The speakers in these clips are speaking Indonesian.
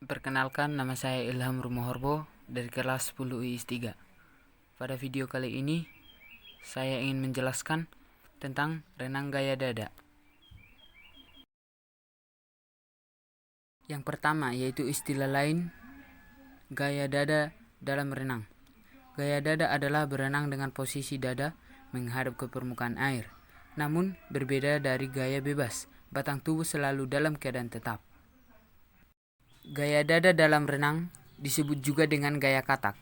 Perkenalkan, nama saya Ilham Rumohorbo dari kelas 10 IIS 3. Pada video kali ini, saya ingin menjelaskan tentang renang gaya dada. Yang pertama yaitu istilah lain gaya dada dalam renang. Gaya dada adalah berenang dengan posisi dada menghadap ke permukaan air. Namun berbeda dari gaya bebas, batang tubuh selalu dalam keadaan tetap. Gaya dada dalam renang disebut juga dengan gaya katak.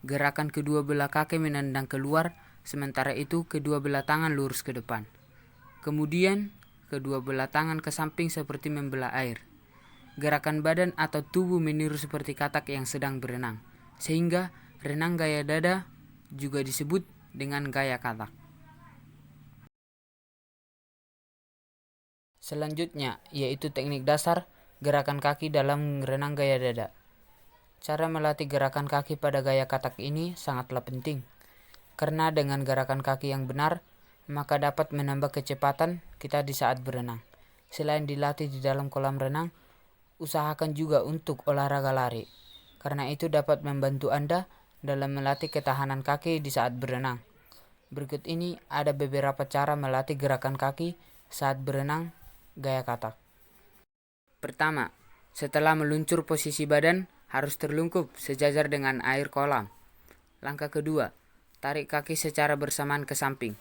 Gerakan kedua belah kaki menendang keluar, sementara itu kedua belah tangan lurus ke depan. Kemudian kedua belah tangan ke samping seperti membelah air. Gerakan badan atau tubuh meniru seperti katak yang sedang berenang, sehingga renang gaya dada juga disebut dengan gaya katak. Selanjutnya yaitu teknik dasar gerakan kaki dalam renang gaya dada. Cara melatih gerakan kaki pada gaya katak ini sangatlah penting, karena dengan gerakan kaki yang benar, maka dapat menambah kecepatan kita di saat berenang. Selain dilatih di dalam kolam renang, usahakan juga untuk olahraga lari, karena itu dapat membantu Anda dalam melatih ketahanan kaki di saat berenang. Berikut ini ada beberapa cara melatih gerakan kaki saat berenang gaya katak. Pertama, setelah meluncur posisi badan harus terlungkup sejajar dengan air kolam. Langkah kedua, tarik kaki secara bersamaan ke samping.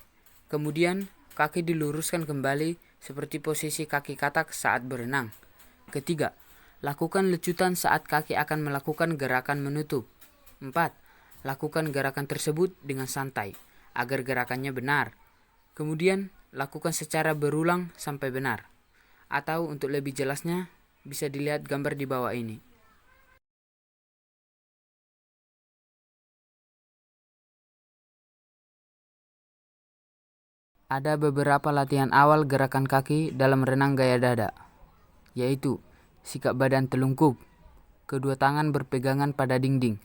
Kemudian, kaki diluruskan kembali seperti posisi kaki katak saat berenang. Ketiga, lakukan lecutan saat kaki akan melakukan gerakan menutup. 4. Lakukan gerakan tersebut dengan santai, agar gerakannya benar. Kemudian, lakukan secara berulang sampai benar. Atau untuk lebih jelasnya, bisa dilihat gambar di bawah ini. Ada beberapa latihan awal gerakan kaki dalam renang gaya dada, yaitu sikap badan telungkup, kedua tangan berpegangan pada dinding,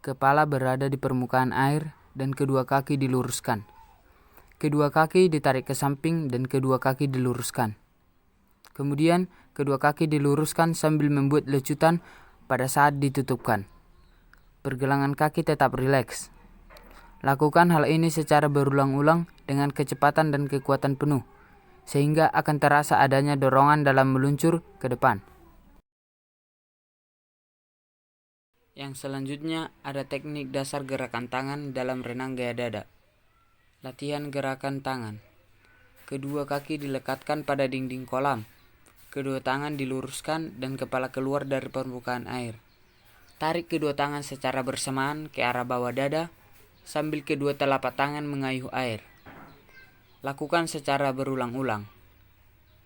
kepala berada di permukaan air, dan kedua kaki diluruskan. Kedua kaki ditarik ke samping dan kedua kaki diluruskan. Kemudian, kedua kaki diluruskan sambil membuat lecutan pada saat ditutupkan. Pergelangan kaki tetap rileks. Lakukan hal ini secara berulang-ulang dengan kecepatan dan kekuatan penuh, sehingga akan terasa adanya dorongan dalam meluncur ke depan. Yang selanjutnya ada teknik dasar gerakan tangan dalam renang gaya dada. Latihan gerakan tangan. Kedua kaki dilekatkan pada dinding kolam. Kedua tangan diluruskan dan kepala keluar dari permukaan air. Tarik kedua tangan secara bersamaan ke arah bawah dada sambil kedua telapak tangan mengayuh air. Lakukan secara berulang-ulang.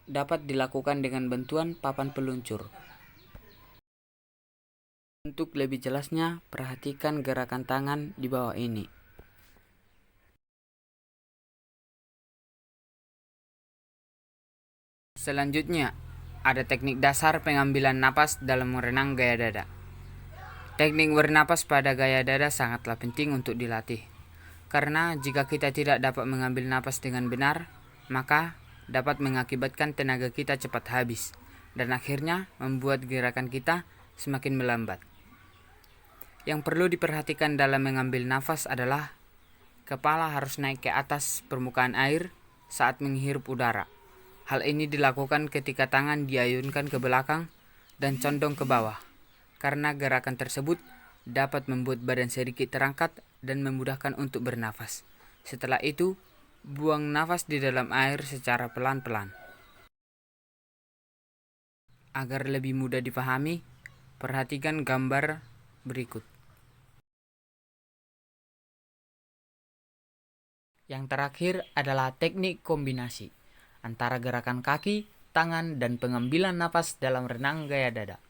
Dapat dilakukan dengan bantuan papan peluncur. Untuk lebih jelasnya, perhatikan gerakan tangan di bawah ini. Selanjutnya, ada teknik dasar pengambilan napas dalam renang gaya dada. Teknik bernapas pada gaya dada sangatlah penting untuk dilatih. Karena jika kita tidak dapat mengambil napas dengan benar, maka dapat mengakibatkan tenaga kita cepat habis dan akhirnya membuat gerakan kita semakin melambat. Yang perlu diperhatikan dalam mengambil nafas adalah kepala harus naik ke atas permukaan air saat menghirup udara. Hal ini dilakukan ketika tangan diayunkan ke belakang dan condong ke bawah, karena gerakan tersebut dapat membuat badan sedikit terangkat dan memudahkan untuk bernafas. Setelah itu, buang nafas di dalam air secara pelan-pelan. Agar lebih mudah dipahami, perhatikan gambar berikut. Yang terakhir adalah teknik kombinasi antara gerakan kaki, tangan, dan pengambilan napas dalam renang gaya dada.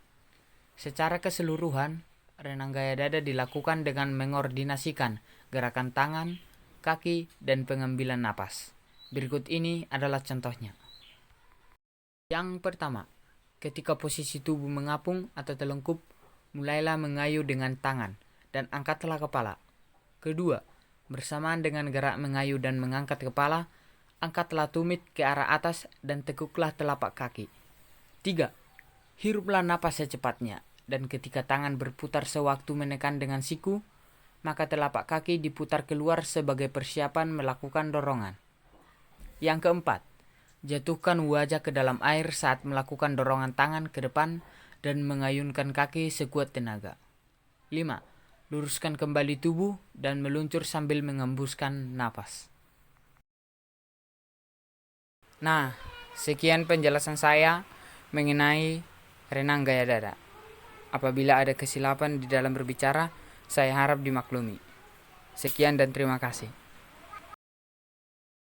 Secara keseluruhan, renang gaya dada dilakukan dengan mengordinasikan gerakan tangan, kaki, dan pengambilan napas. Berikut ini adalah contohnya. Yang pertama, ketika posisi tubuh mengapung atau telungkup, mulailah mengayuh dengan tangan dan angkatlah kepala. Kedua, bersamaan dengan gerak mengayuh dan mengangkat kepala, angkatlah tumit ke arah atas dan tekuklah telapak kaki. 3. Hiruplah napas secepatnya dan ketika tangan berputar sewaktu menekan dengan siku, maka telapak kaki diputar keluar sebagai persiapan melakukan dorongan. Yang keempat, jatuhkan wajah ke dalam air saat melakukan dorongan tangan ke depan dan mengayunkan kaki sekuat tenaga. 5. Luruskan kembali tubuh dan meluncur sambil mengembuskan napas. Nah, sekian penjelasan saya mengenai renang gaya dada. Apabila ada kesilapan di dalam berbicara, saya harap dimaklumi. Sekian dan terima kasih.